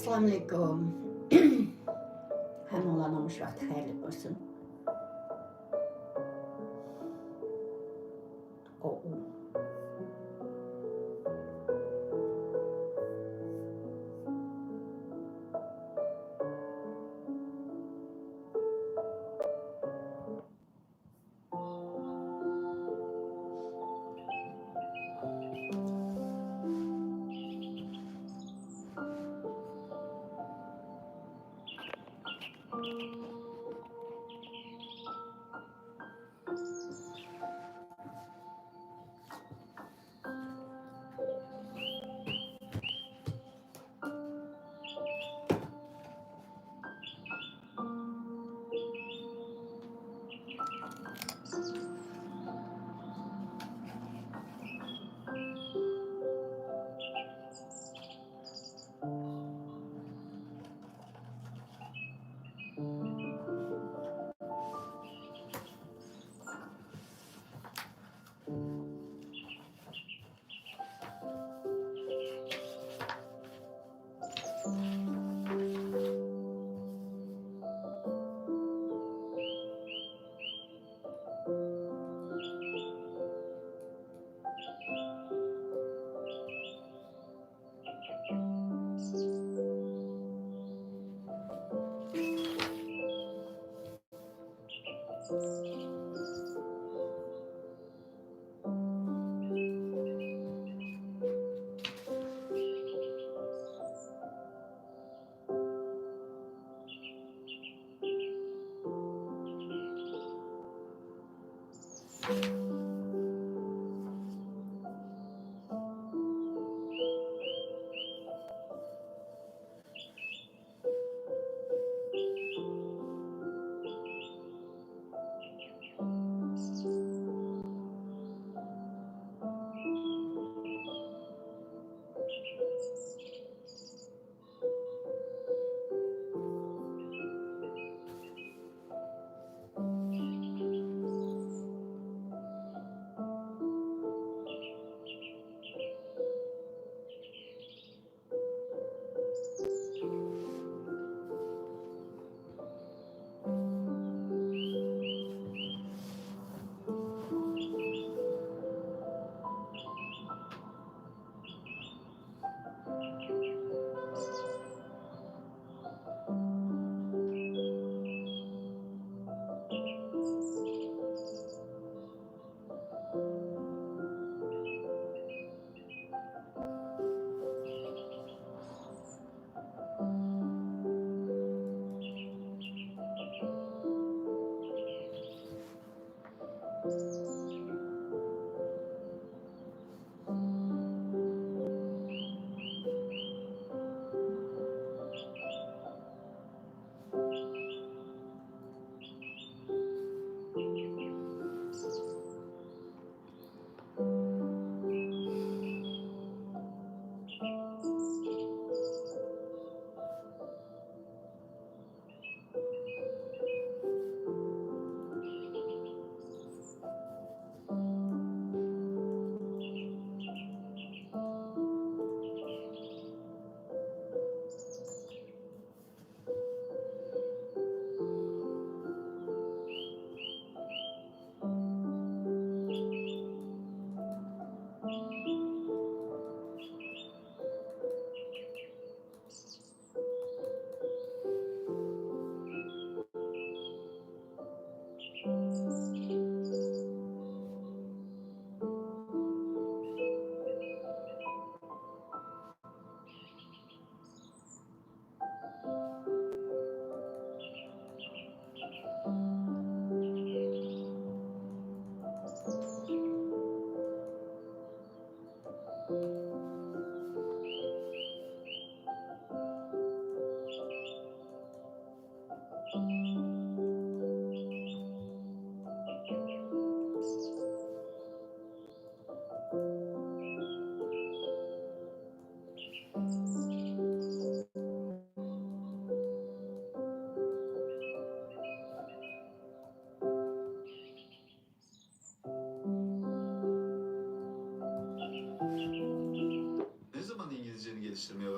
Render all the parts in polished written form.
Assalamualaikum. Hamma olan olmuş vakti xeyrli olsun. Oh.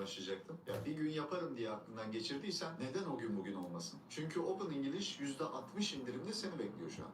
başlayacaktım. Ya bir gün yaparım diye aklından geçirdiysen neden o gün bugün olmasın? Çünkü Open English %60 indirimde seni bekliyor şu an.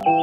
Endi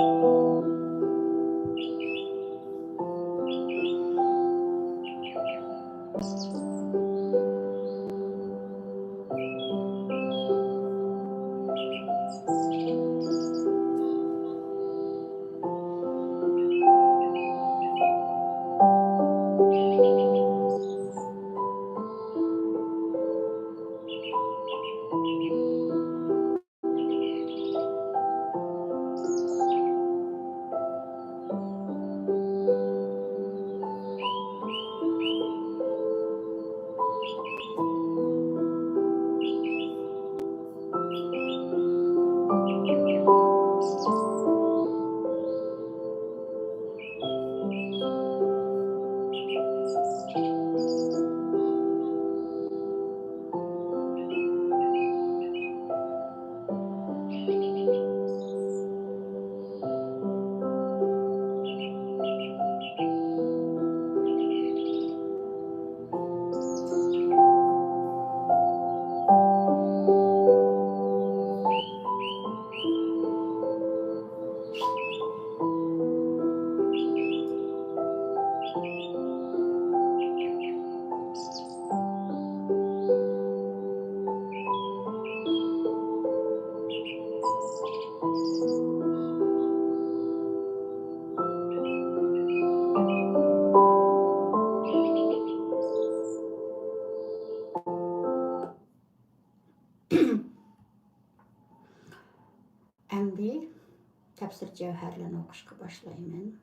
tafsir cevherlerini okuşqa başlayayım.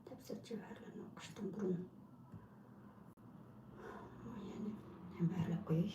Tafsir cevherlerini okuşdan burun. Yani hemerle koyuy.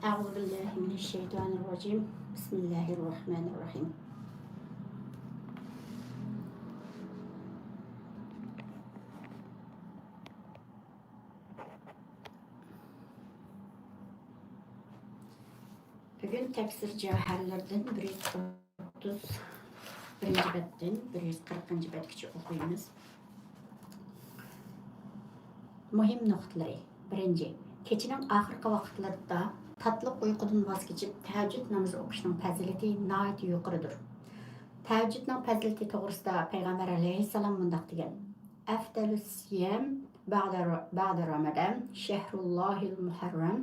Euzubillahimineşşeytanirracim. Bismillahirrahmanirrahim. Bugün tefsir cevherlerden 131. betten 140. betkiçe okuyumuz. Muhim noktaları. Birinci, keçinin ahırkı vaqtlarida tatlıq uyqudan vaz keçib təheccüd namazı oquşning fazilati nihoyat yuqoridir. Təheccüdning fazilati to'g'risida Payg'ambar alayhissalom bundoq degan: Afdalus siyam ba'da Ramadan shahrullohil muharram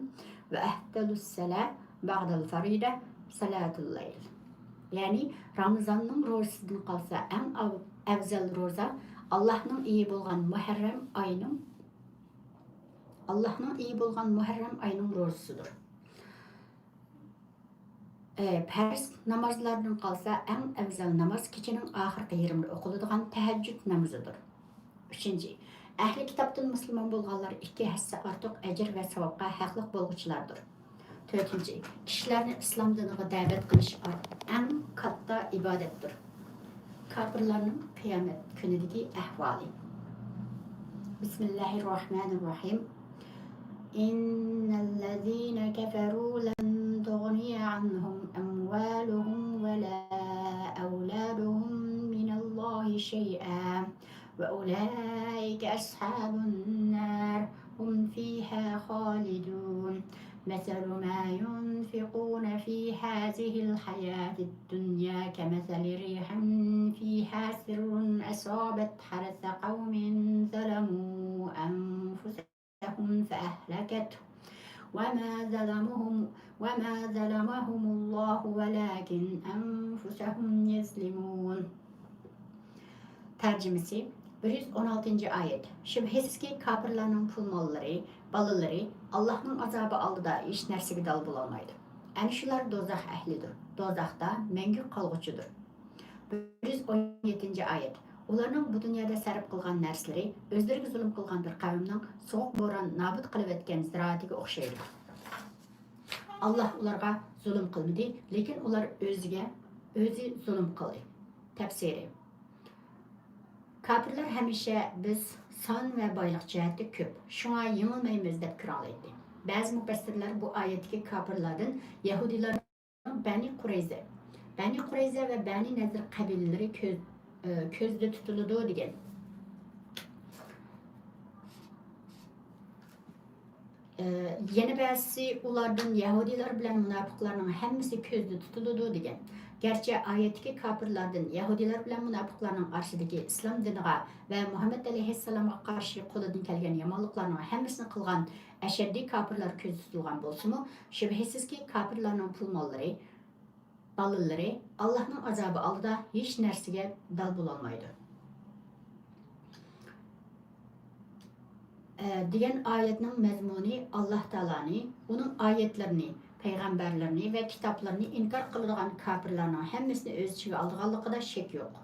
va afdalus salat ba'dal farida salatul layl. Ya'ni Ramazonning ro'zasidan qolsa eng afzal ro'za Allohning iyi bo'lgan Muharram oyining ro'zasidir. Farz namazlardan qalsa eng afzal namaz kechining oxirgi yarmida o'qiladigan tahajjud namozidir. 3. Ahli kitobdan musulmon bo'lganlar 2 hassa ortiq ajr va savobga haqliq bo'lg'uchilardir. 4. Kishilarni islom diniga da'vat qilish eng katta ibodatdir. Kofirlarning qiyomat kunidagi ahvoli. Bismillahirrohmanirrohim. Innallazina kafaru lan tughni anhum amwaluhum wa la awladuhum minallahi shay'an wa ulaika ashabun nar hum fiha khalidun. مثل ما ينفقون في هذه الحياة الدنيا كمثل ريح فيها سر أصابت حرث قوم ظلموا أنفسهم فأهلكته وما ظلمهم الله ولكن أنفسهم يظلمون. Tercümesi 116. ayet. Şübhesiz ki kafirlerin pul malları, balaları Allah'ın azabı aldıda hiç nersige dal bulamайды. Әні şular dozaq əhlidir. Dozaqda məngü qalğıçıdır. 117. ayet. Ularning bu dunyoda sarf qilgan narsalari o'zlariga zulm qilgan bir qavmning sovuq bo'ron nobud qilib o'tgan ziroatiga o'xshaydi. Alloh ularga zulm qilmadi, lekin ular o'zi zulm qildi. Tafsiri. Kafirlar hamisha biz son va boylik jihatda ko'p, shunga yengilmaymiz deb kiroladi. Ba'zi mufassirlar bu oyatdagi kafirlardan Yahudilarning Bani Qurayza va Bani Nazir qabilalari ko'zda tutiladi degan. Yana ba'zi ulardan Yahudilar bilan munofiqlarning hammasi ko'zda tutiladi degan. Gerçi ayetdagi kafirlardan Yahudilar bilan munofiqlarning orsidagi islom diniga va Muhammad alayhissalomga qarshi qo'lidan kelgan yomonliklarning hammasini qilgan ashaddiy kafirlar ko'z tutilgan bo'lsa-mu, shubhasizki kafirlarning pul mollari, balalari Allohning azobi oldida hech narsaga dal bo'lolmaydi. Degan oyatning mazmuni Alloh taoloni uning oyatlarini, payg'ambarlarni va kitoblarni inkor qiladigan kafirlarning hammasini o'z ichiga olganligida shak yo'q.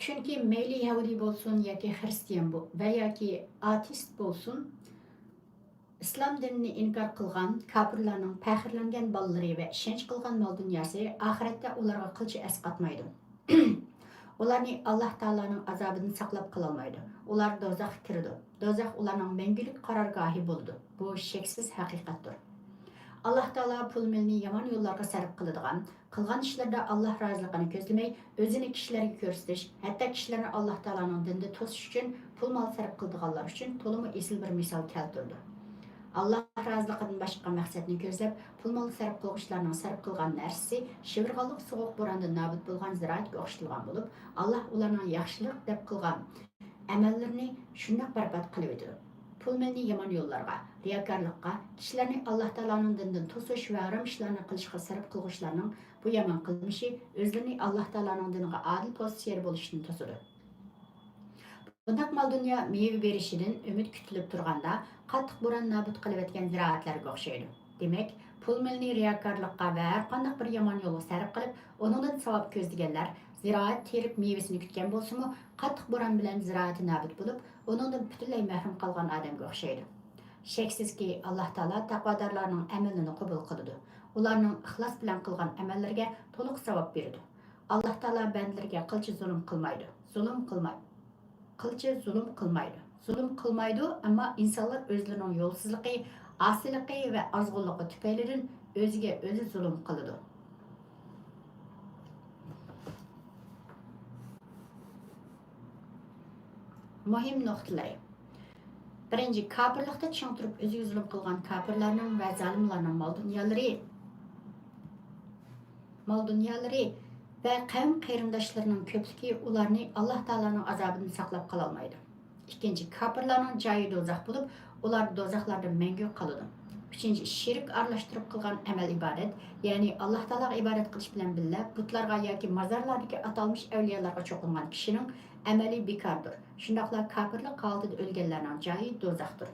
Chunki mayli Yahudi bo'lsin yoki Xristian va yoki ateist bo'lsin, islom dinini inkor qilgan kafirlarning faxrlangan bolalari va ishonch qilgan mol dunyosi oxiratda ularga qilcha asqatmaydi. Ularni Alloh taoloning azobidan saqlab qololmaydi. Ular do'zaxga kiradi. Do'zax ularning mangulik qarorgohi bo'ladi. Bu shaksiz haqiqatdir. Alloh taolo pul milni yomon yo'llarga sarf qilgan ishlarda Alloh roziligini ko'zlamay, o'zini kishilarga ko'rsatish, hatto kishilarni Alloh taoloning dinida to'sish uchun pul mol sarf qilganlar uchun to'liq esil bir misol keltirdi. Allah razılıqdan başqa maqsadni ko'zlab, pul mol sarf qiluvchilarning sarf qilgan narsasi shivirg'anliq sovuq bo'ronda nobud bo'lgan ziroatga o'xshatilgan bo'lib, Alloh ularning yaxshilik deb qilgan amallarini shundoq barbod qilib o'tdi. Pul milni yomon yo'llarga, riyokorlikqa, kishilarni Alloh taoloning dinidan to'sish va harom ishlarni qilishga sarf qiluvchilarning bu yomon qilmishi o'zlarini Alloh taoloning diniga adil pozitsiyada bo'lishini to'sadi. Bundaq mal dunyo meyve berishidan umid kutilib turganda qattiq bo'ron nobud qilib o'tgan ziroatlarga o'xshaydi. Demak, pul milni riyokorlikqa va har qanday bir yomon yo'lga sarf qilib, uningdan savob ko'zlaganlar ziroat terib mevasini kutgan bo'lsa-mu, qattiq bo'ron bilan ziroati nobud bo'lib, uningdan butunlay mahrum qolgan odamga o'xshaydi. Shaksizki, Alloh taolo taqvodorlarning amalini qabul qiladi. Ularning ixlos bilan qilgan amallariga to'liq savob beradi. Alloh taolo bandlarga qilcha zulm qilmaydi. Zulm qilmaydi, ammo insonlar o'zlarining yo'lsizligi, osiligi va ozg'unligi tufaylidan o'ziga o'zi zulm qiladi. Muhim noktaları. Birinci, kafirlikte çıngtırıp özü zulüm kılgan kafirlerinin ve zalimlerinin mal dünyaları ve kavim kayırımdaşlarının köplüğü ularını Allah Teala'nın azabını saklap kalalmaydı. İkinci, kafirlerinin cayı dozak bulup, ular dozaklarda mengü kalıdı. Üçüncü, şirk arlaştırıp kılgan emel ibadet, yani Allah Teala'ga ibadet kılış bilen billa, butlarga yoki mazarlardaki atalmış evliyalarga çokungan kişinin emeli bekardır. Şundaqla kafirlik kaldığı ölgenlerinin cayı dozaktır.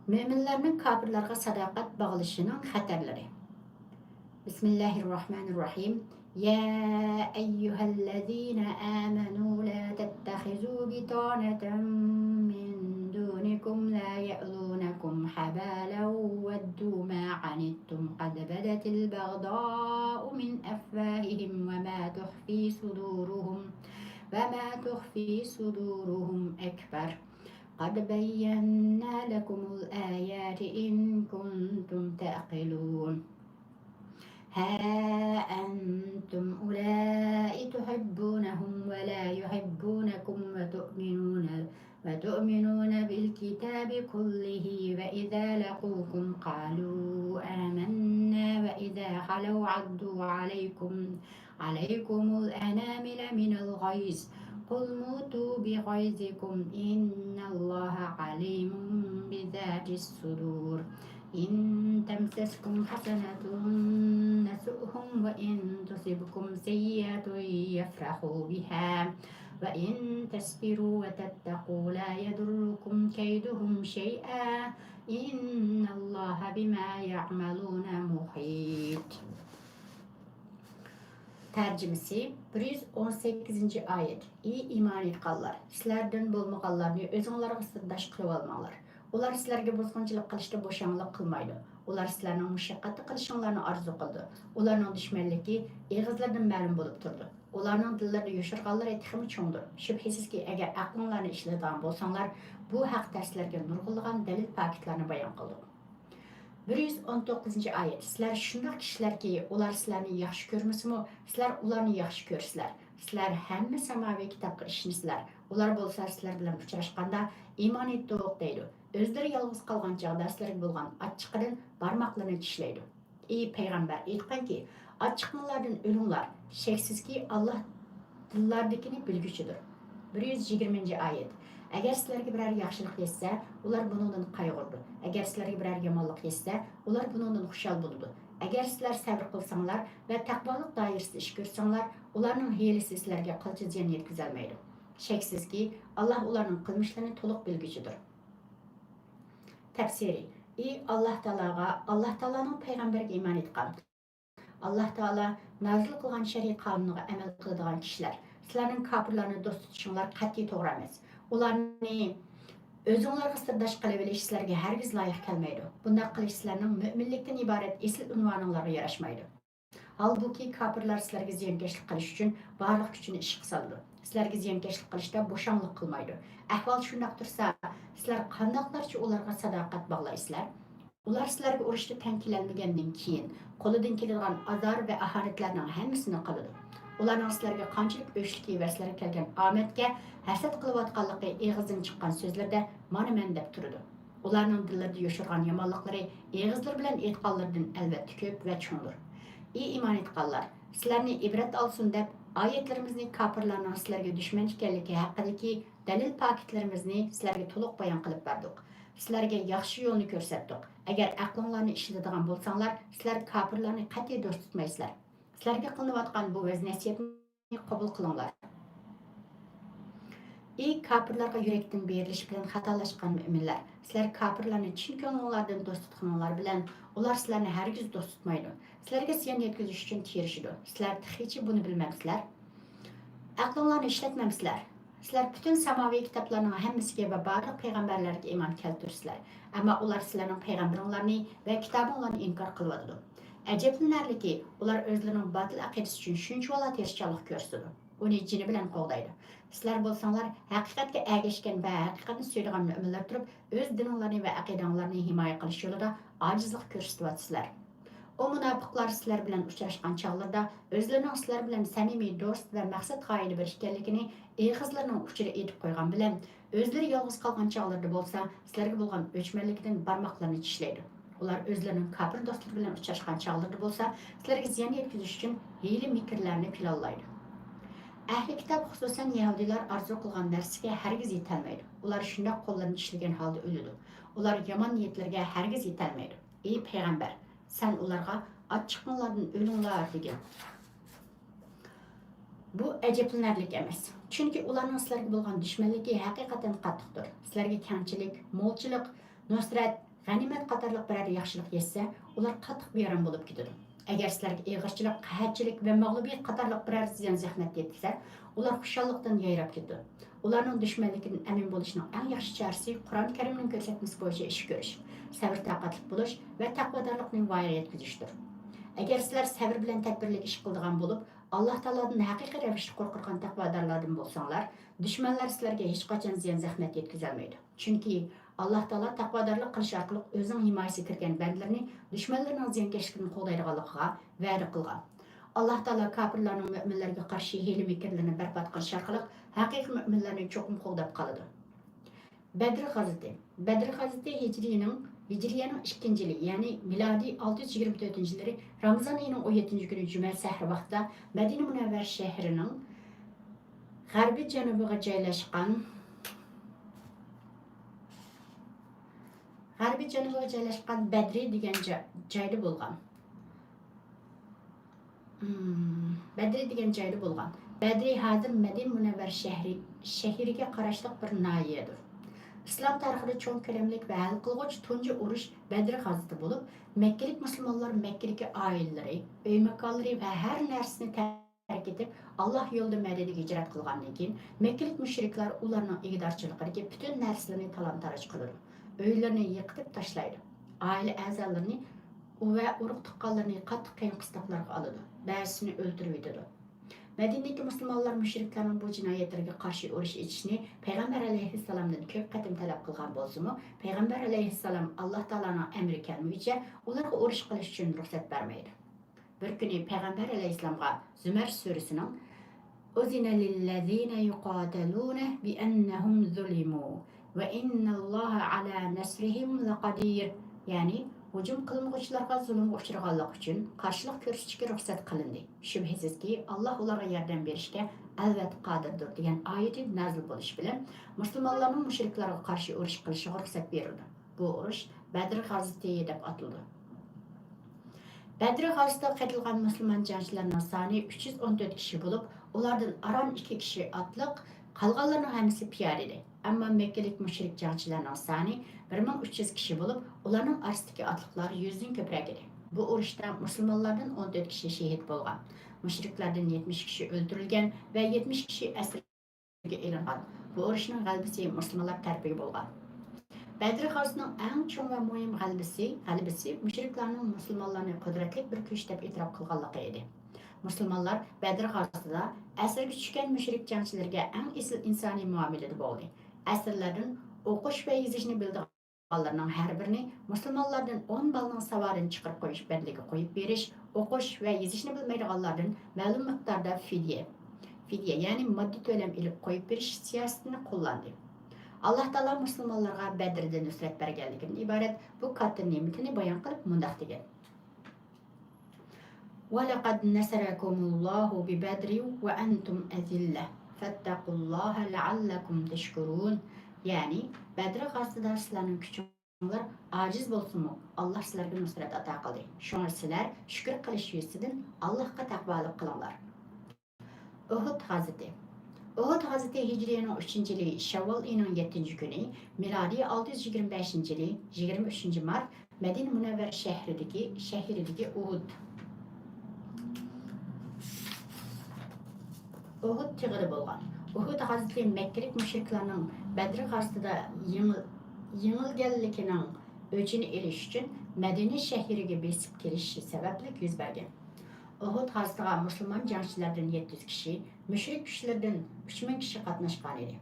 Müminlerinin kafirlerge sadakat bağlışının xatarları. Bismillahirrahmanirrahim. Ya eyyühellezine amenu la tettehizu bitaneten min dunikum la ye'lunakum habalen veddu ma anittum qad bedetil bagda'u min efvahihim ve ma tuhfi suduruhum ekber. قد بينا لكم الآيات إن كنتم تعقلون ها أنتم أولئك تحبونهم ولا يحبونكم وتؤمنون بالكتاب كله وإذا لقوكم قالوا آمنا وإذا خلوا عضوا عليكم الأنامل من الغيظ قل موتوا بغيظكم إن الله عليم بذات الصدور إن تمسسكم حسنة نسؤهم وإن تصبكم سيئة يفرحوا بها وإن تصبروا وتتقوا لا يضركم كيدهم شيئا إن الله بما يعملون محيط. Tercümesi 118. ayet. İyi iman etqanlar, sizlerden bolmağanlarını özüňlarga sirdaş qılıp almaňlar. Ular sizlerge bozgunçylyk qilishda boşanlyk qılmaydy. Ular sizlerning muşaqqatly qilişiňlarni arzu qıldy. Ularning düşmenligi eğizlerden ma'lum bolup turdy. Ularning dillerinde yoşurganlary texmi çoňdur. Şüphesizki eger aqlyňlarni işledigan bolsaňlar, bu haqda sizlerge nurgullygan dalil paketlerini bayon qıldyk. 119. ayet. Sizler şundaq kişiler ki, ular sizlerni yaxşı görmüsümü, sizler ularni yaxşı görsizler. Sizler hemme samavi kitapqa işinisizler. Ular bolsa sizler bilen uçraşqanda iman etdik deydi. Özleri yalğız qalgan çağda sizlerge bolgan açıqdan barmaqlaryny tişleydi. Ey peygamber aytqan ki, açıqmalardan ölüңlar. Şeksiz Allah dillardakini bilgüçüdür. 120. ayet. Eğer sizlerge birer yaxşılık yetse, ular bunundan qayg'urdu. Eğer sizlerge birer yomonlik yetse, ular bunundan xushal boludu. Eğer sizler sabr qılsaňlar ve taqvalık dairasida iş görsaňlar, ularning hilesi sizlerge qılçı ziyan yetkizelmeydi. Şeksizki Allah ularning qılmışlaryny toluq bilgüçüdür. Tefsiri. Allah Teala'nın peygamberge iman etqan. Allah Teala nazil qılgan şer'i kanunyga amel qıladigan kişiler. Sizlerning kafirlarni dost tutuşuňlar qat'iy to'g'ri emas. Ularni özüňlarga sirdaş qilib sizlerge hergiz laýyk kelmeydi. Bundaq qilish sizlerning müminlikden ibaret esil unwanyňlarga yaraşmaydy. Halbuki kafirlar sizlerge ziyankeşlik qilish üçin barlyk güçüni işe saldy. Sizlerge ziyankeşlik qilishda boşanlyk qılmaydy. Ahval şundaq tursa, sizler qandaqlarça ularga sadaqat baglaysizlar? Ular sizlerge urushda tankilenmegenden keyin qo'lidan keladigan azar ve aharetlerning hammasini qiladi. Ularning sizlerge qançalik öşlüki ve sizlerge kelgen ametke hasad qılıvatqanlygy eğizden çıqqan sözlerde mana men dep turdy. Ularning dillerinde yoşurgan yomonliklary eğizler bilen aytqanlardan elbette köp ve çoňdur. Ey iman etqanlar, sizlerni ibret alsın dep ayetlerimizni kafirlarning sizlerge düşman ekenligi haqidagi dalil paketlerimizni sizlerge toluq bayon qilib berdik. Sizlerge yaxşı yolunu ko'rsatdik. Eğer aqlyňlarni işledigan bolsaňlar, sizler kafirlarni qat'iy dost tutmaysizlar. Sizlerge qılınıvatqan bu öz nasihatni qabul qılыңlar. Ey kafirlarga yürekden beriliş bilen xatalaşqan müminler, sizler kafirlarni çin köňüňlardan dost tutqanlar bilen ular sizlerni hergiz dost tutmaydy. Sizlerge ziyan yetkiziş üçin tirişidi. Sizler hiç bunu bilmemsizler. Aqlyňlarni işletmemsizler. Sizler bütün samavi kitaplarning hammasiga ve barliq peygamberlerge iman keltirsizler. Ama ular sizlerning peygamberiňlarni ve kitabyňlarni inkar qılýardy. Ejeplenärliki ular özlerinin batıl aqidesi üçün şunçalar terişçilik görsüdü. Onu cini bilen qoğdaydı. Sizler bolsaňlar haqiqatga ägeşken ve haqiqatni söýlegen müminler turup öz diniňlaryny ve aqidaňlaryny himoya qilish ýolunda ajizlik görsütýarsizler. O münafıqlar sizler bilen uçraşqan çağlarda özlerinin sizler bilen samimiy dost ve maksat gayeli bir ekanligini egizlerinin uçura etip koygan bilen özleri yalğız kalgan çağlarda bolsa sizlerge bolgan öçmenlikten barmaqlarını tişleydi. Ular özlerinin kafir dostları bilen uçraşqan çağlarda bolsa sizlerge ziyan yetkiziş üçün hiyli mikirlerini planlaydı. Ahli kitap xususan Yahudiler arzu qilgan narsaga hargiz yetolmaydi. Ular shundoq qo'llarini tishlagan holda o'ladi. Ular yomon niyatlarga hargiz yetolmaydi. Ey payg'ambar, sen ularga ochiqinglardan o'linglar degan. Bu ajablanarlik emas. Chunki ularning sizlarga bo'lgan dushmanligi haqiqatan qattiqdir. Sizlarga kamchilik, mo'lchilik, nusrat, g'animat qatorliq biror yaxshilik yetsa, ular qattiq bayron bo'lib ketadi. Agar sizlarga ig'irchilik, qahatchilik va mag'lubiyat qatorliq biror ziyon zahmat yetkazsa, ular xushallikdan yayrab ketadi. Ularning dushmanligidan amin bo'lishning eng yaxshi chorasi Qur'oni Karimning ko'rsatmasi bo'yicha ish ko'rish, sabr taqatli bo'lish va taqvodorlikning voyaga yetkazishdir. Agar sizlar sabr bilan tadbirlik ish qiladigan bo'lib, Alloh taolodan haqiqiy ravishda qo'rqirgan taqvodorlardan bo'lsanglar, dushmanlar sizlarga hech qachon ziyon zahmat yetkazolmaydi. Chunki Alloh taolo taqvodorlik qilish orqali o'zining himoyasiga kirgan bandalarni dushmanlarning ziyonkashligini qo'llaydiganligiga va'da qilgan. Alloh taolo kofirlarning mu'minlarga qarshi hiyla mikrlarini barbod qilish orqali haqiqiy mu'minlarni cho'qim qo'llab qoladi. Badr g'azoti. Badr g'azoti Hijriyaning 2-yili, ya'ni milodiy 624-yilları Ramazon oyining 17 kuni juma sahri vaqtida Madina Munavvar shahrining g'arbiy janubiga joylashgan Badri degan joyda bo'lgan. Badri hozir Madina Munavvar shahriga qarashli bir nahiyadir. İslam tarixida cho'ng ko'lamlik va hal qilg'uch tunji urush Badr g'azoti bo'lib, Makkalik musulmonlar Makkadagi oilalari, uy makonlari va har narsani tark etib, Alloh yo'lida Madinaga hijrat qilgandan keyin Makkalik mushriklar ularning igdorchiligidagi butun narsalarni talon-taroj qiladi. Uylarini yiqitib tashlaydi. Oila a'zolarini va urug' tuqqanlarni qattiq qiyin qistoqlarga oladi. Ba'zisini o'ldirib yetadi. Madinadagi musulmonlar mushriklarning bu jinoyatlariga qarshi urush etishni Payg'ambar alayhissalomdan ko'p qatim talab qilgan bo'lsa-mu, Payg'ambar alayhissalom Alloh taoloning amri kelmaguncha ularga urush qilish uchun ruxsat bermaydi. Bir kuni Payg'ambar alayhissalomga Zumar surasining "Uzina lillazina yuqataluna bi annahum zulimu va innalloha ala nasrihim laqadir", ya'ni hujum qilmoqchilarga zulmga uchraganlik uchun qarshilik ko'rsatishga ruxsat qilindi. Shubhisizki, Alloh ularga yordam berishga albatta qodirdir degan oyati nazil bo'lishi bilan musulmonlarning mushriklarga qarshi urush qilishiga ruxsat berildi. Bu urush Badr g'azoti deb ataldi. Badr g'azotida qatilgan musulmon jangchilarning soni 314 kishi bo'lib, ulardan aron 2 kishi otliq, qolganlarning hammasi piyoda edi. Ammo Makkalik mushrik jangchilarning soni 1300 kishi bo'lib, ularning orasidagi otliqlar 100 dan ko'proq edi. Bu urushda musulmonlardan 14 kishi shahid bo'lgan. Mushriklardan 70 kishi o'ldirilgan va 70 kishi asirga ilingan. Bu urushning g'alabasi musulmonlar tarafiga bo'lgan. Badr g'azotining eng cho'ng va muhim g'alabasi mushriklarning musulmonlarni qudratli bir kuch deb e'tirof qilganligi edi. Musulmonlar Badr g'azotida asirga tushgan mushrik jangchilarga eng esil insoniy muomalada bo'ldi. Asirlardan o'qish va yozishni bildiganlarning har birini musulmonlardan 10 balning savorini chiqarib qo'yish bandligiga qo'yib berish, o'qish va yozishni bilmaydiganlardan ma'lum miqdorda fidya, ya'ni moddiy to'lam ilib qo'yib berish siyosatini qo'llandi. Alloh taolo musulmonlarga Badrda nusrat berganligidan iborat bu katta ne'matini bayon qilib mundaq degan: وَلَقَدْ نَصَرَكُمُ اللَّهُ بِبَدْرٍ وَأَنْتُمْ أَذِلَّةٌ فَاتَّقُوا اللَّهَ لَعَلَّكُمْ تَشْكُرُونَ. Ya'ni Badr g'azotida sizlarning kuchinglar ojiz bo'lsa-mu, Alloh sizlarga nusrat ato qildi. Shunga sizlar shukr qilish yuzasidan Allohga taqvolik qilinglar. Uhud g'azoti Hijriyaning 3-yili Shavvol oyining 7-kuni, milodiy 625-yili 23-mart Madina Munavvar shahridagi Uhud tig'iri bo'lgan. Uhud g'azoti Makkalik mushriklarning Badr g'azotida yengilganligining o'chini elish uchun Madina shahriga besib kelishi sababli yuz bergan. Uhud g'azotiga musulmon jangchilardan 700 kishi, mushrik kuchlardan 3000 kishi qatnashgan edi.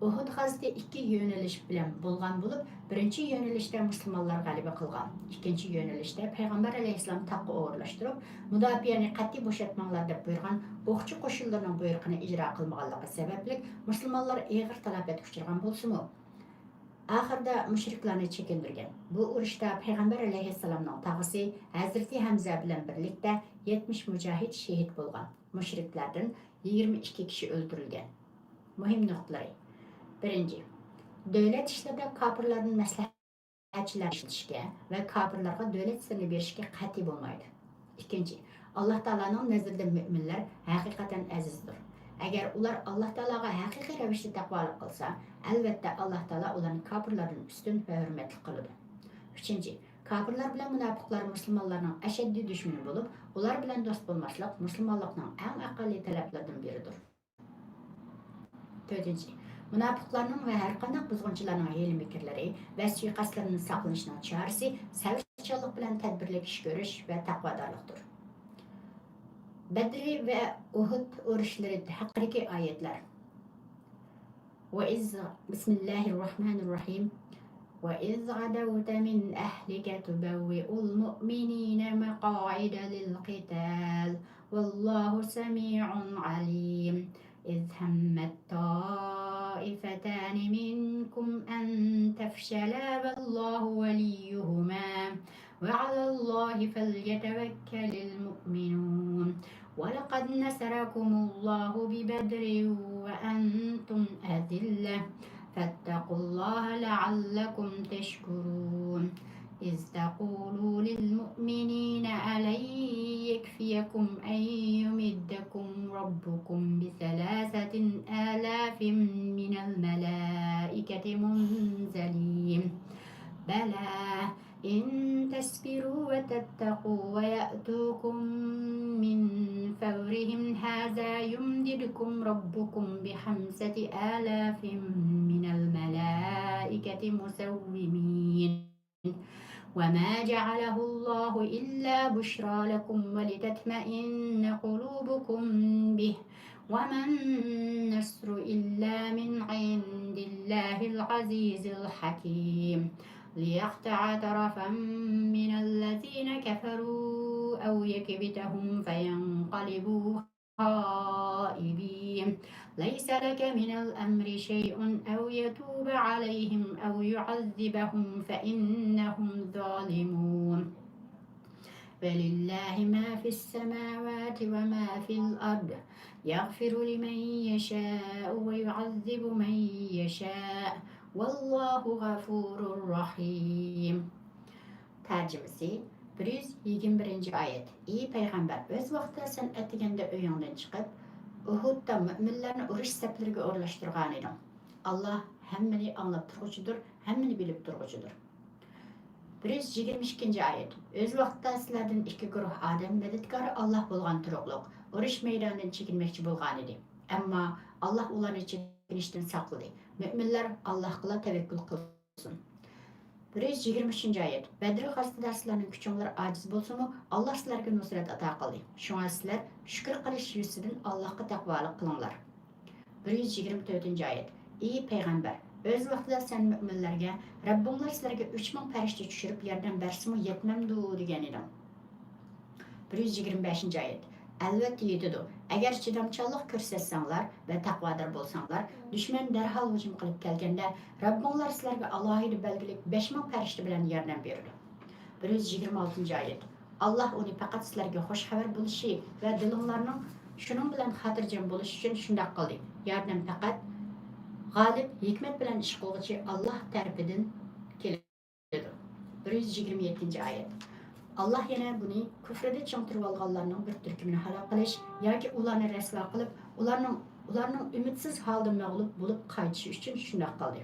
Uhud g'azoti ikki yo'nalish bilan bo'lgan bo'lib, birinchi yo'nalishda musulmonlar g'alaba qilgan. Ikkinchi yo'nalishda payg'ambar alayhissalom taqqa o'g'irlashtirib, mudofiani qat'iy bo'shatmanglar deb buyurgan o'qchi qo'shinlarning buyrug'ini ijro qilmaganligi sababli musulmonlar og'ir talafotga uchragan bo'lsa-mu, oxirida mushriklarni chekindirgan. Bu urushda payg'ambar alayhissalomning tog'asi Hazrati Hamza bilan birlikda 70 mujohid shahid bo'lgan. Mushriklardan 22 kishi o'ldirilgan. Muhim nuqtalari. Birinchi, davlat ishlarida kofirlarning maslahatchilar ishlatishga va kofirlarga davlat sirini berishga qat'iy bo'lmaydi. Ikkinchi, Alloh taolaning nazarida mu'minlar haqiqatan azizdir. Agar ular Alloh taolaga haqiqiy ravishda taqvolik qilsa, albatta Alloh taolo ularni kofirlardan ustun va hurmatli qiladi. Uchinchi, kofirlar bilan munofiqlar musulmonlarning ashaddiy dushmani bo'lib, ular bilan do'st bo'lmaslik musulmonlikning eng aqalliy talablaridan biridir. To'rtinchi, munofiqlarning va har qanday buzg'unchilarning hiyla mikrlari va suiqasdlaridan saqlanishning chorasi savrchanlik bilan tadbirli ish ko'rish va taqvodorlikdir. Badri va Uhud urushlari haqidagi oyatlar. Bismillahirrohmanirrohim. وإذ غدوت من أهلك تبوئ المؤمنين مقاعد للقتال والله سميع عليم إذ همت طائفتان منكم أن تفشلا والله وليهما وعلى الله فليتوكل المؤمنون ولقد نصركم الله ببدر وأنتم أذلة فاتقوا الله لعلكم تشكرون إذ تقولوا للمؤمنين ألن يكفيكم أن يمدكم ربكم ب3,000 من الملائكة منزلين بلى إن تصبروا وتتقوا ويأتوكم من فورهم هذا يمددكم ربكم ب5,000 من الملائكة مسومين وما جعله الله إلا بشرى لكم ولتطمئن قلوبكم به وما النصر إلا من عند الله العزيز الحكيم ليقطع طرفا من الذين كفروا أو يكبتهم فينقلبوا خائبين ليس لك من الأمر شيء أو يتوب عليهم أو يعذبهم فإنهم ظالمون ولله ما في السماوات وما في الأرض يغفر لمن يشاء ويعذب من يشاء والله غفور رحيم. Tercümesi 121. ayet. İyi peygamber, öz vaqtida sen atiganda uyingdan chiqib, Uhudda mu'minlarni urush saflariga o'rlashtirgan eding. Alloh hammani anglab turg'uchidir, hammani bilib turg'uchidir. 122. ayet. Öz vaqtida sizlardan ikki guruh odam madadkori Alloh bo'lgan turuqliq urush maydonidan chekinmoqchi bo'lgan edi. Ammo Alloh ularni chekinishdan saqladi. Müminler Allah'la tevekkül kılsın. 123. ayet. Bedr g'azotida sizlarning kuchinglar aciz bo'lsa-mu, Alloh sizlarga nusrat ato qildi. Shunga sizlar shukr qilish yuzidan Allohga taqvolik qilinglar. 124. ayet. Ey payg'ambar, o'z vaqtida sen mu'minlarga Rabbinglar sizlarga 3000 farishta tushirib yordam bersa-mu yetmamdi degan edim. 125. ayet. Albatta yetadi. Agar chidamchanlik ko'rsatsanglar va taqvodor bo'lsanglar, dushman darhol hujum qilib kelganda Rabbinglar sizlarga alohida belgilik 5000 farishta bilan yordam berdi. 126. ayet. Alloh uni faqat sizlarga xush xabar bo'lishi va dilinglarning shuning bilan xotirjam bo'lishi uchun shunday qildi. Yordam faqat g'olib hikmat bilan ish qiluvchi Alloh tarafidan keladi. 127. ayet. Allah yana buni kufrida cho'ntirib olganlarning bir turkumini halok qilish yoki ularni rasvo qilib, ularning umidsiz holda mag'lub bo'lib qaytishi uchun shunday qildi.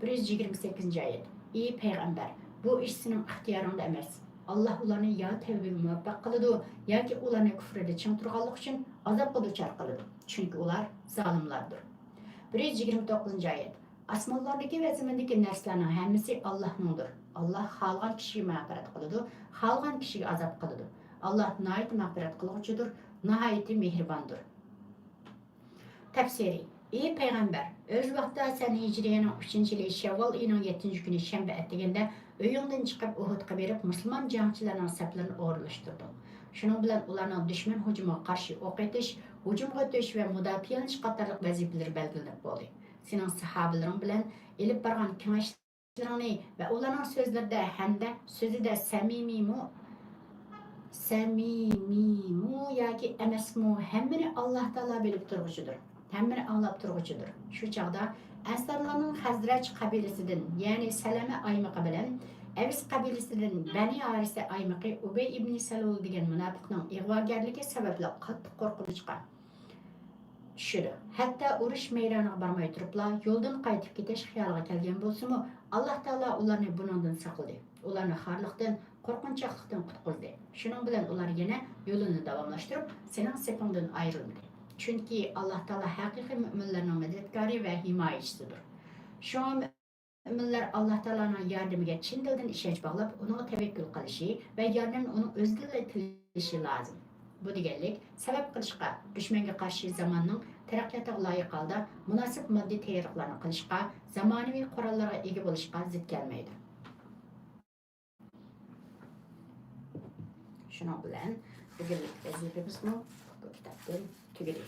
128. ayet. Ey payg'ambar, bu ish sening ixtiyoringda emas. Alloh ularni yo tavbaga muvaffaq qiladi yoki ularni kufrida cho'ntirganlik uchun azobga duchor qiladi. Chunki ular zolimlardir. 129. ayet. Osmonlardagi va zamindagi narsalarning hammasi Allohningdir. Alloh xohlagan kishiga mag'firat qiladi, xohlagan kishiga azob qiladi. Alloh nihoyat mag'firat qiluvchidir, nihoyat mehribondir. Tafsiri. Ey Peygamber, öz vaqtida sen Hicriyenin 3. yılı Şevval ayının 7. günü şembe etdigende öyüңden çıkıp Uhud'a berip Müslüman jangçılarning saflarini o'g'irlashtirding. Shuning bilan ularning dushman hujumiga qarshi o'q etish, hujumga o'tish va mudofialanish qatorliq vazifalar belgilab bo'ldi. Sening sahobalaring bilan elib borgan kengashlarni va ularning so'zlarida hamda so'zida samimimu yoki emasmu hammani Alloh taolo bilib turg'uchidir. Hammani anglab turg'uchidir. Shu chog'da Ansarlarning Hazrach qabilasidan, ya'ni Salama aymiqi bilan Avis qabilasidan Bani Harisa aymiqi Ubay ibn Salul degan munofiqning ig'vogarligi sababli qattiq qo'rqinchga tushdi. Hatto urush maydoniga bormay turibla yo'ldan qaytib ketish xayoliga kelgan bo'lsa-mu, Alloh taolo ularni buningdan saqladi. Ularni xorliqdan, qo'rqinchoqlikdan qutqardi. Shuning bilan ular yana yo'lini davomlashtirib, sening sepingdan ayrildi. Chunki Alloh taolo haqiqiy mo'minlarning madadkori va himoyachisidir. Shu mo'minlar Alloh taoloning yordamiga chin dildan ishonch bog'lab, unga tavakkul qilishi va yordamni uning o'zidan tilashi lozim. Bu deganlik sabab qilishga, dushmanga qarshi zamonning taraqqiyotiga loyiq holda munosib moddiy tayyorgarliklarni qilishga, zamonaviy qurollarga ega bo'lishga zid kelmaydi. Shuning bilan bugungi vazifamizni bu kitobdan tugadi.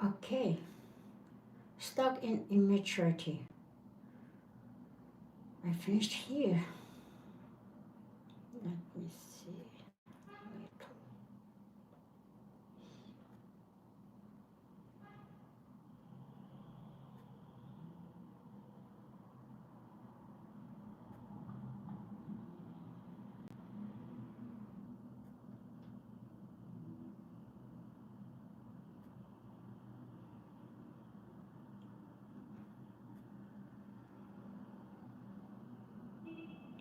Okay. Stuck in immaturity. I finished here. Let me see.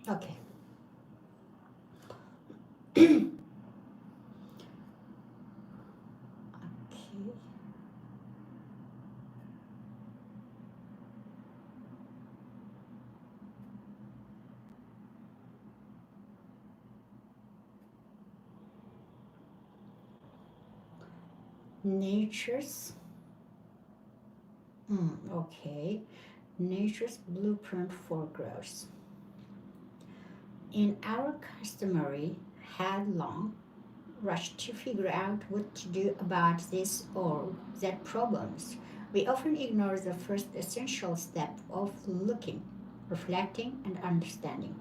Okay. Okay. Nature's okay. Nature's blueprint for growth. In our customary headlong rush to figure out what to do about this or that problems, we often ignore the first essential step of looking, reflecting, and understanding.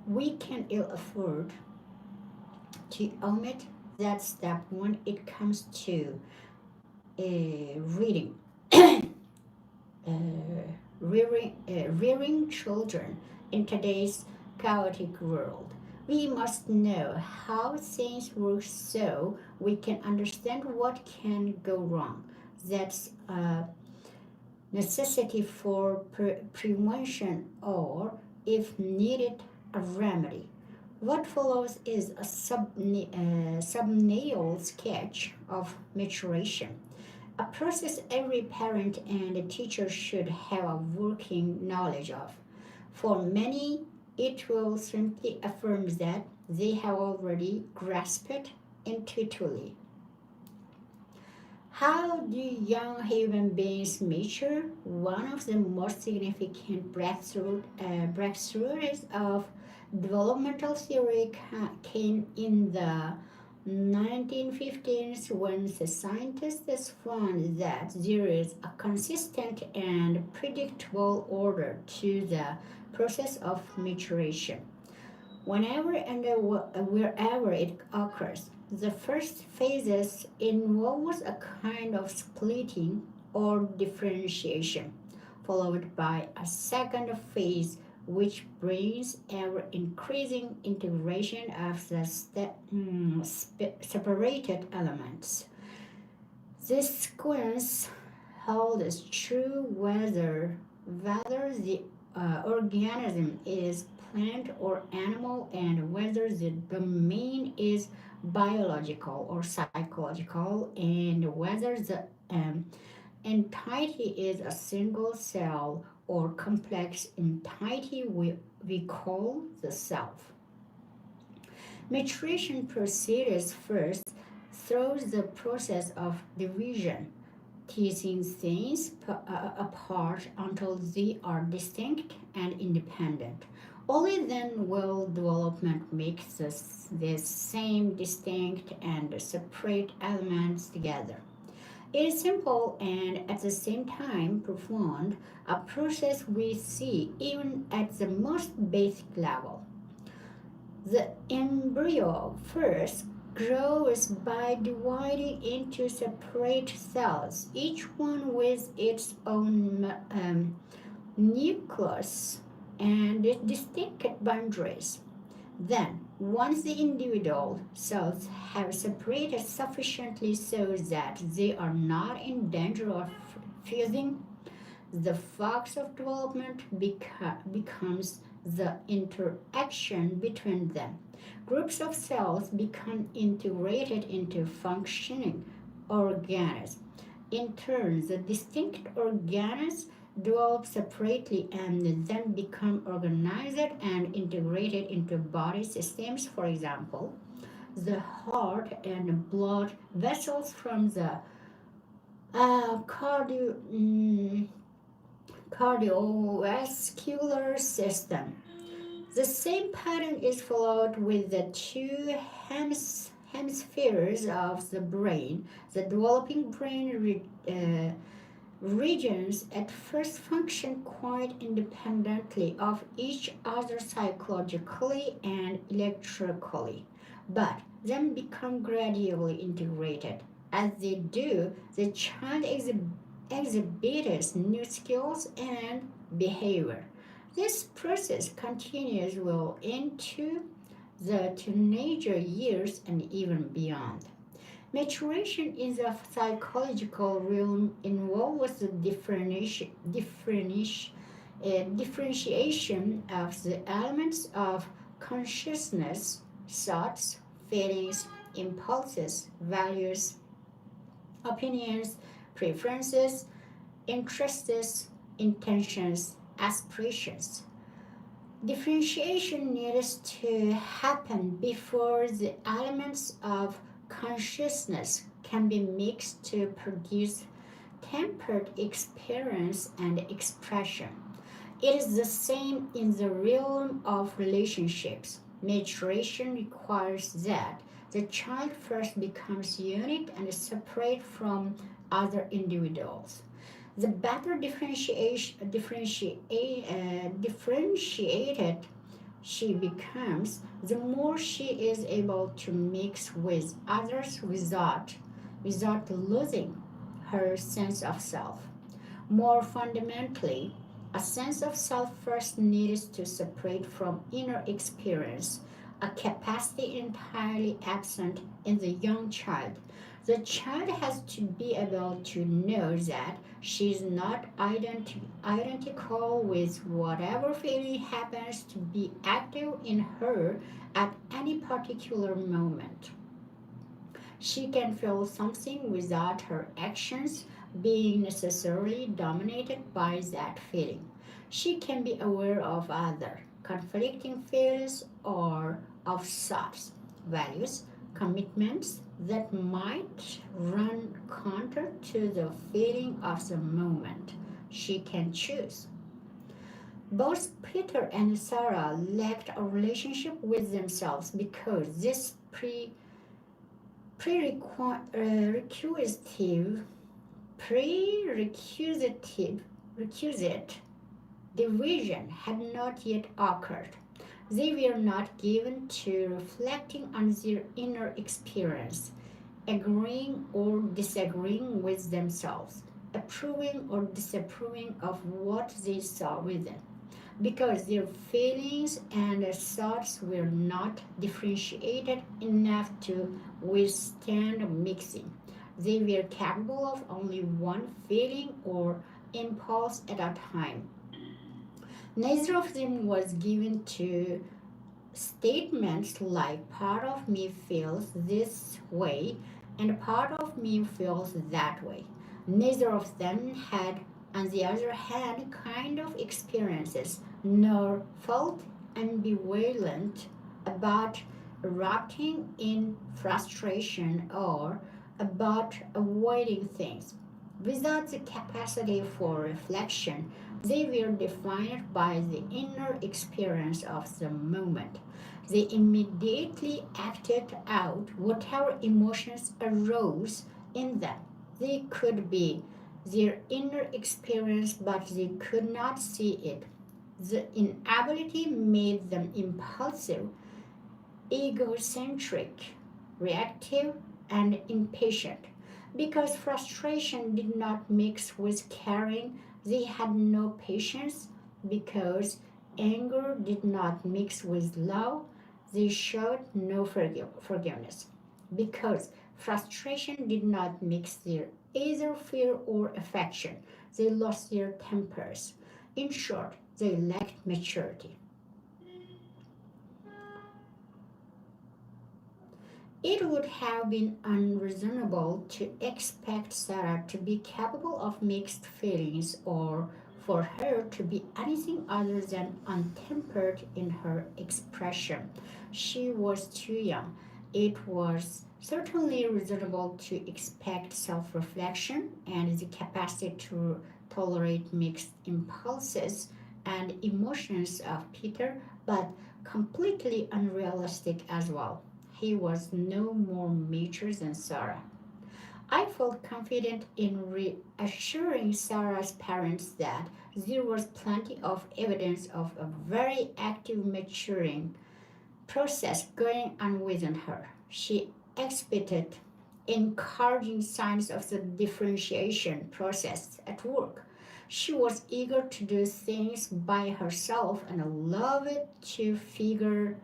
We can ill afford to omit that step when it comes to reading, uh, rearing children, In today's chaotic world, we must know how things work so we can understand what can go wrong. That's a necessity for prevention or, if needed, a remedy. What follows is a thumbnail sketch of maturation, a process every parent and teacher should have a working knowledge of. For many, it will simply affirm that they have already grasped it intuitively. How do young human beings mature? One of the most significant breakthroughs of developmental theory came in the 1915s when the scientists found that there is a consistent and predictable order to the process of maturation. Whenever and wherever it occurs, the first phases involves a kind of splitting or differentiation, followed by a second phase which brings ever increasing integration of the separated elements. This sequence holds true whether the organism is plant or animal and whether the domain is biological or psychological and whether the entity is a single cell or complex entity we call the self. Maturation proceeds first through the process of division, teasing things apart until they are distinct and independent. Only then will development make this same distinct and separate elements together. It is simple and at the same time profound, a process we see even at the most basic level. The embryo first grows by dividing into separate cells, each one with its own nucleus and distinct boundaries. Then, once the individual cells have separated sufficiently so that they are not in danger of fusing, the focus of development becomes the interaction between them. Groups of cells become integrated into functioning organs. In turn, the distinct organs develop separately and then become organized and integrated into body systems. For example, the heart and blood vessels from the cardiovascular system. The same pattern is followed with the two hemispheres of the brain. The developing brain regions at first function quite independently of each other psychologically and electrically, but then become gradually integrated. As they do, the child exhibits new skills and behavior. This process continues well into the teenager years and even beyond. Maturation in the psychological realm involves the differentiation of the elements of consciousness, thoughts, feelings, impulses, values, opinions, preferences, interests, intentions, aspirations. Differentiation needs to happen before the elements of consciousness can be mixed to produce tempered experience and expression. It is the same in the realm of relationships. Maturation requires that the child first becomes unique and separate from other individuals. The better differentiated she becomes, the more she is able to mix with others without losing her sense of self. More fundamentally, A sense of self first needs to separate from inner experience, a capacity entirely absent in the young child. The child has to be able to know that she is not identical with whatever feeling happens to be active in her at any particular moment. She can feel something without her actions being necessarily dominated by that feeling. She can be aware of other conflicting feelings or of thoughts, values, commitments that might run counter to the feeling of the moment. She can choose. Both Peter and Sarah lacked a relationship with themselves because this prerequisite prerequisite requisite division had not yet occurred. They were not given to reflecting on their inner experience, agreeing or disagreeing with themselves, approving or disapproving of what they saw within, because their feelings and thoughts were not differentiated enough to withstand mixing. They were capable of only one feeling or impulse at a time. Neither of them was given to statements like part of me feels this way and part of me feels that way. Neither of them had, on the other hand, kind of experiences, nor felt ambivalent about erupting in frustration or about avoiding things. Without the capacity for reflection, they were defined by the inner experience of the moment. They immediately acted out whatever emotions arose in them. They could be their inner experience, but they could not see it. The inability made them impulsive, egocentric, reactive, and impatient. Because frustration did not mix with caring, they had no patience. Because anger did not mix with love, they showed no forgiveness. Because frustration did not mix their either fear or affection, they lost their tempers. In short, they lacked maturity. It would have been unreasonable to expect Sarah to be capable of mixed feelings or for her to be anything other than untempered in her expression. She was too young. It was certainly reasonable to expect self reflection and the capacity to tolerate mixed impulses and emotions of Peter, but completely unrealistic as well. He was no more mature than Sarah. I felt confident in reassuring Sarah's parents that there was plenty of evidence of a very active maturing process going on within her. She exhibited encouraging signs of the differentiation process at work. She was eager to do things by herself and loved to figure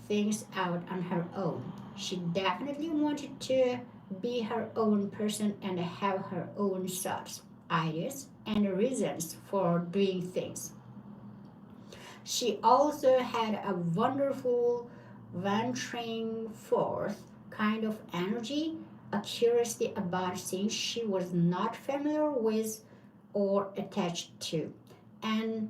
things out on her own. She definitely wanted to be her own person and have her own thoughts, ideas, and reasons for doing things. She also had a wonderful venturing forth kind of energy, a curiosity about things she was not familiar with or attached to, an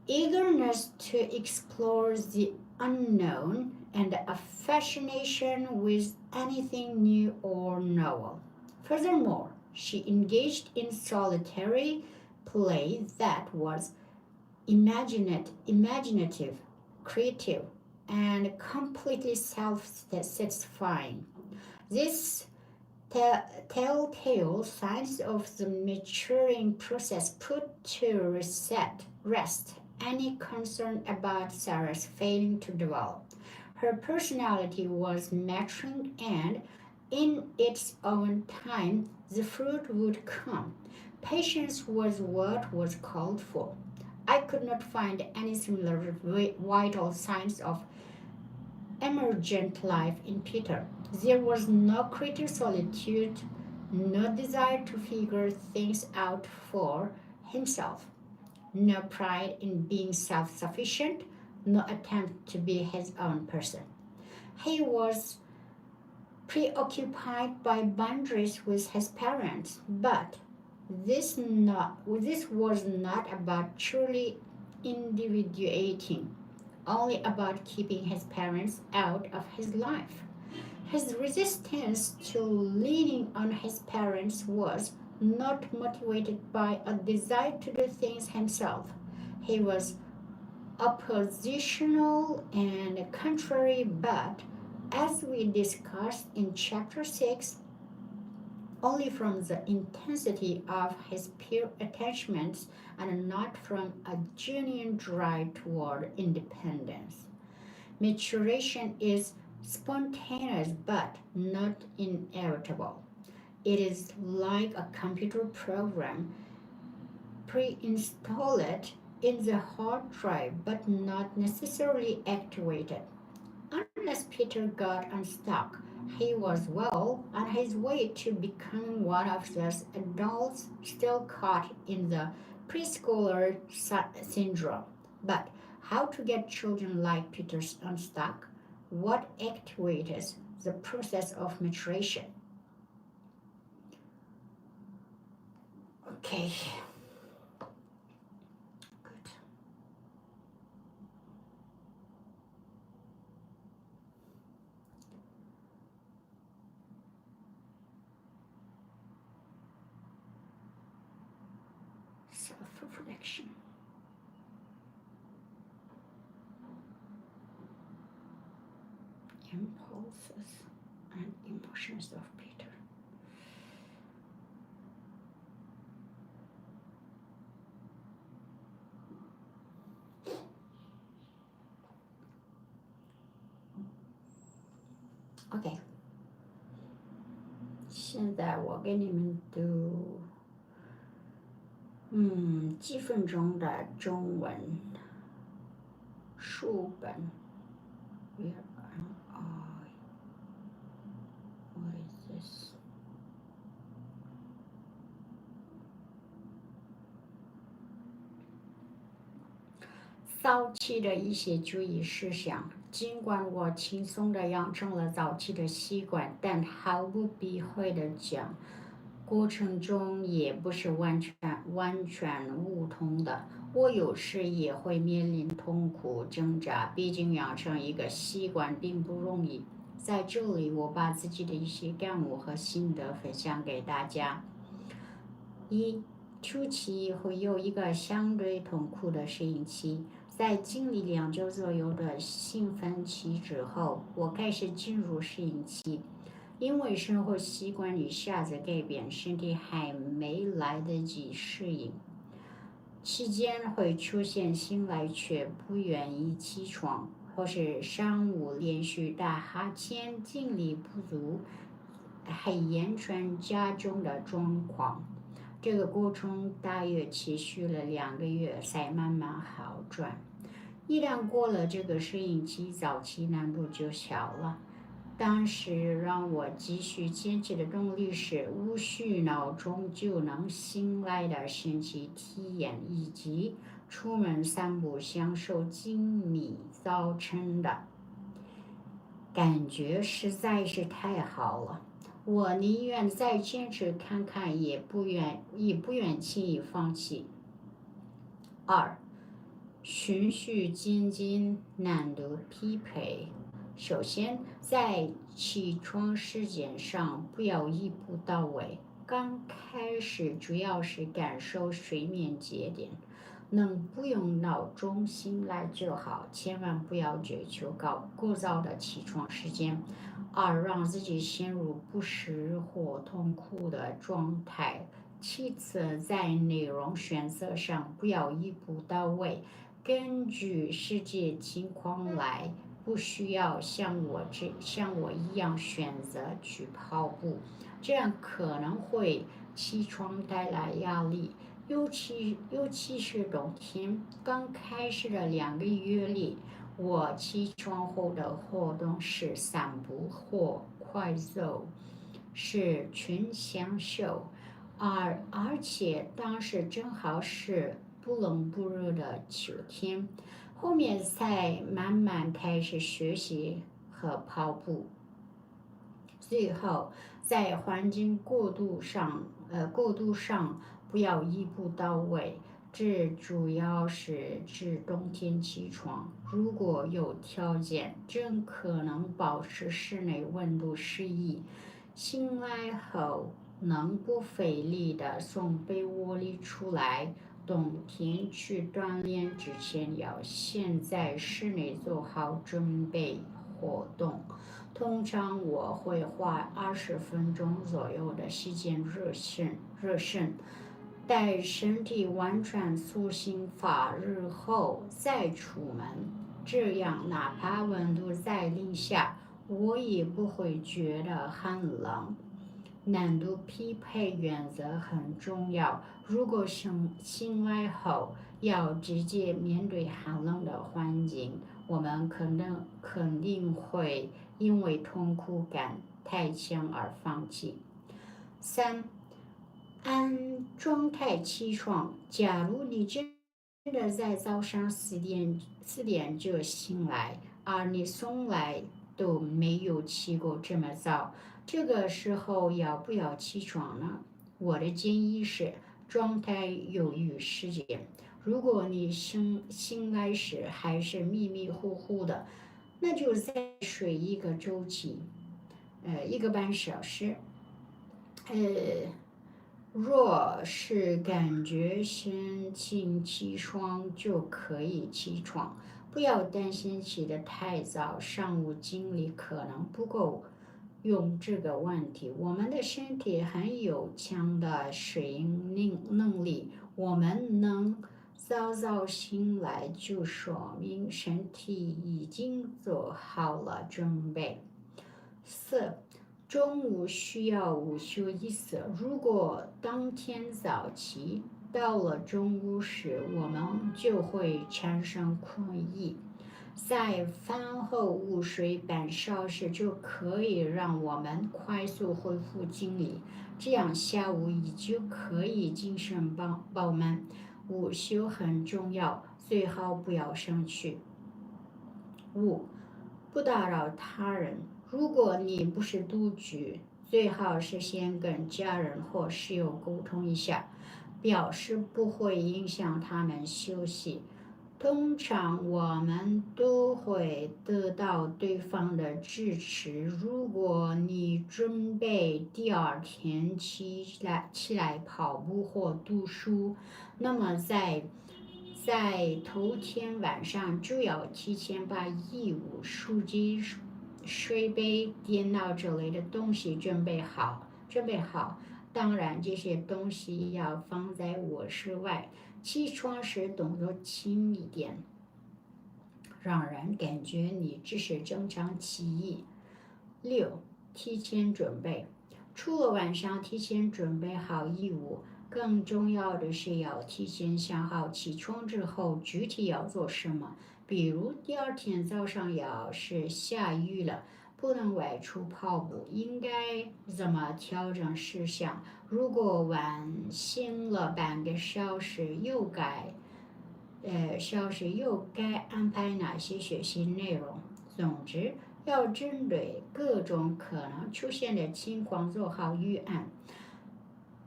eagerness to explore the unknown, and a fascination with anything new or novel. Furthermore, she engaged in solitary play that was imaginative, creative, and completely self satisfying. These telltale signs of the maturing process put to rest any concern about Sarah's failing to develop. Her personality was maturing, and in its own time, the fruit would come. Patience was what was called for. I could not find any similar vital signs of emergent life in Peter. There was no creative solitude, no desire to figure things out for himself, no pride in being self sufficient, no attempt to be his own person. He was preoccupied by boundaries with his parents, but this was not about truly individuating, only about keeping his parents out of his life. His resistance to leaning on his parents was not motivated by a desire to do things himself. He was oppositional and contrary, but as we discussed in chapter 6, only from the intensity of his pure attachments and not from a genuine drive toward independence. Maturation is spontaneous but not inevitable. It is like a computer program pre-installed in the hard drive but not necessarily activated. Unless Peter got unstuck, he was well on his way to becoming one of those adults still caught in the preschooler syndrome. But how to get children like Peter unstuck? What activates the process of maturation? Okay, good. Self-reflection. Impulses and emotions of Peter. OK， 现在我给你们读，几分钟的中文书本。Where am I? What is this? 早期的一些注意事项。尽管我轻松地养成了早期的习惯，但毫不避讳地讲，过程中也不是完全无痛的。我有时也会面临痛苦挣扎，毕竟养成一个习惯并不容易。在这里，我把自己的一些感悟和心得分享给大家。一，初期会有一个相对痛苦的适应期。在经历2周左右的兴奋期之后，我开始进入适应期，因为生活习惯一下子改变，身体还没来得及适应。期间会出现醒来却不愿意起床，或是上午连续打哈欠、精力不足、黑眼圈加重的状况。这个过程大约持续了2个月，才慢慢好转。一旦过了这个适应期，早期难度就小了。当时让我继续坚持的动力是无需闹钟就能醒来的神奇体验，以及出门散步享受静谧早晨的感觉实在是太好了。我宁愿再坚持看看，也不愿轻易放弃。2，循序渐进，难度匹配。首先，在起床时间上不要一步到位，刚开始主要是感受睡眠节点，能不用闹钟醒来就好，千万不要追求过早的起床时间。2，让自己陷入不适或痛苦的状态。其次，在内容选择上不要一步到位，根据实际情况来，不需要像我一样选择去跑步，这样可能会起床带来压力。尤其是冬天刚开始的2个月里，我起床后的活动是散步或快走，是纯享受，而且当时正好是不冷不热的秋天。后面才慢慢开始学习和跑步。最后，在环境过渡上不要一步到位，这主要是指冬天起床。如果有条件，尽可能保持室内温度适宜。醒来后能不费力地从被窝里出来。冬天去锻炼之前，要先在室内做好准备活动。通常我会花20分钟左右的时间热身，待身体完全苏醒发热后再出门。这样哪怕温度在零下，我也不会觉得很冷。难度匹配原则很重要。如果醒来后要直接面对寒冷的环境，我们肯定会因为痛苦感太强而放弃。3. 按状态起床。假如你真的在早上4点就醒来，而你从来都没有起过这么早，这个时候要不要起床呢？我的建议是，状态优于时间。如果你醒来时还是迷迷糊糊的，那就再睡一个周期1个半小时。若是感觉心情起床就可以起床，不要担心起得太早，上午精力可能不够用这个问题。我们的身体很有强的适应能力，我们能早早醒来，就说明身体已经做好了准备。4. 中午需要午休一次。如果当天早起，到了中午时，我们就会产生困意，在饭后午睡半小时就可以让我们快速恢复精力，这样下午依旧可以精神饱满。午休很重要，最好不要省去。5. 不打扰他人。如果你不是独居，最好是先跟家人或室友沟通一下，表示不会影响他们休息。通常我们都会得到对方的支持。如果你准备第二天起来跑步或读书，那么在头天晚上就要提前把衣物、书籍、水杯、电脑之类的东西准备好。当然，这些东西要放在卧室外。起床时动作轻一点，让人感觉你只是正常起意。6. 提前准备。除了晚上提前准备好衣物，更重要的是要提前想好起床之后具体要做什么。比如第二天早上要是下雨了，不能外出跑步，应该怎么调整事项？如果晚醒了半个小时，又该安排哪些学习内容？总之，要针对各种可能出现的情况做好预案。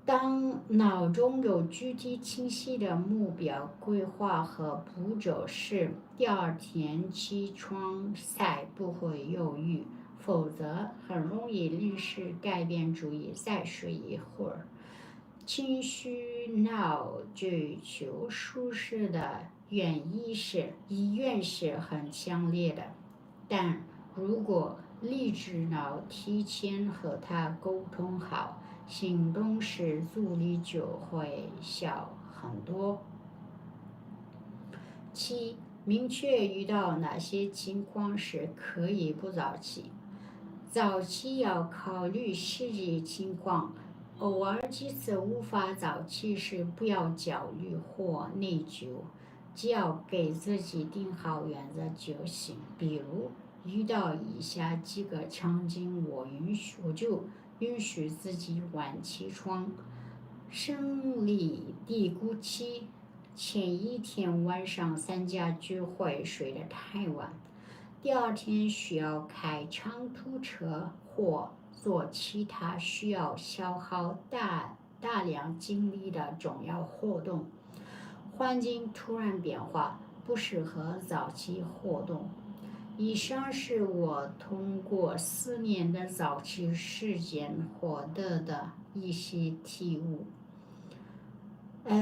当脑中有具体清晰的目标、规划和步骤时，第二天起床才不会犹豫，否则很容易临时改变主意，再睡一会儿。情绪脑追求舒适的意愿是很强烈的，但如果理智脑提前和他沟通好，行动时阻力就会小很多。7. 明确遇到哪些情况时可以不早起。早起要考虑实际情况，偶尔几次无法早起时，不要焦虑或内疚，只要给自己定好原则就行。比如遇到以下几个场景，我就允许自己晚起床。生理低谷期，前一天晚上参加聚会睡得太晚，第二天需要开长途车或做其他需要消耗大量精力的重要活动，环境突然变化，不适合早起活动。以上是我通过4年的早起实践获得的一些体悟。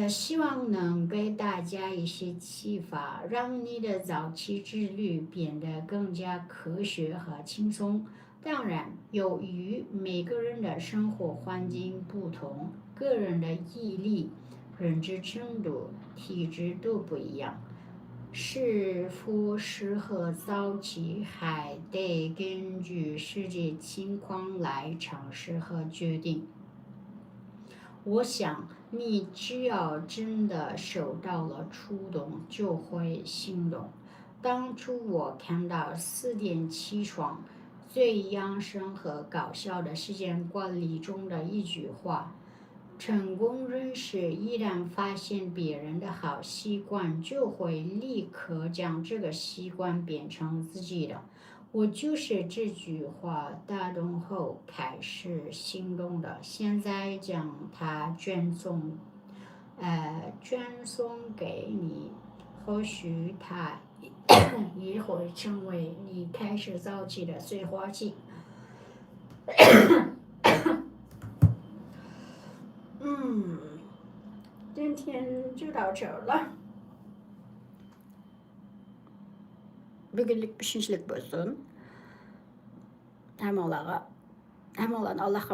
希望能给大家一些启发，让你的早起之旅变得更加科学和轻松。当然，由于每个人的生活环境不同，个人的毅力、认知程度、体质都不一样，是否适合早起还得根据实际情况来尝试和决定。我想你只要真的受到了触动，就会行动。当初我看到4点起床最养生和高效的时间管理中的一句话：成功人士一旦发现别人的好习惯，就会立刻将这个习惯变成自己的。我就是这句话打动后开始行动的，现在将它转送给你，或许它也会成为你开始早起的催化剂。今天就到这儿了。Бүгінлік үшіншілік болсын. Hammalarga Hammalarni Allohga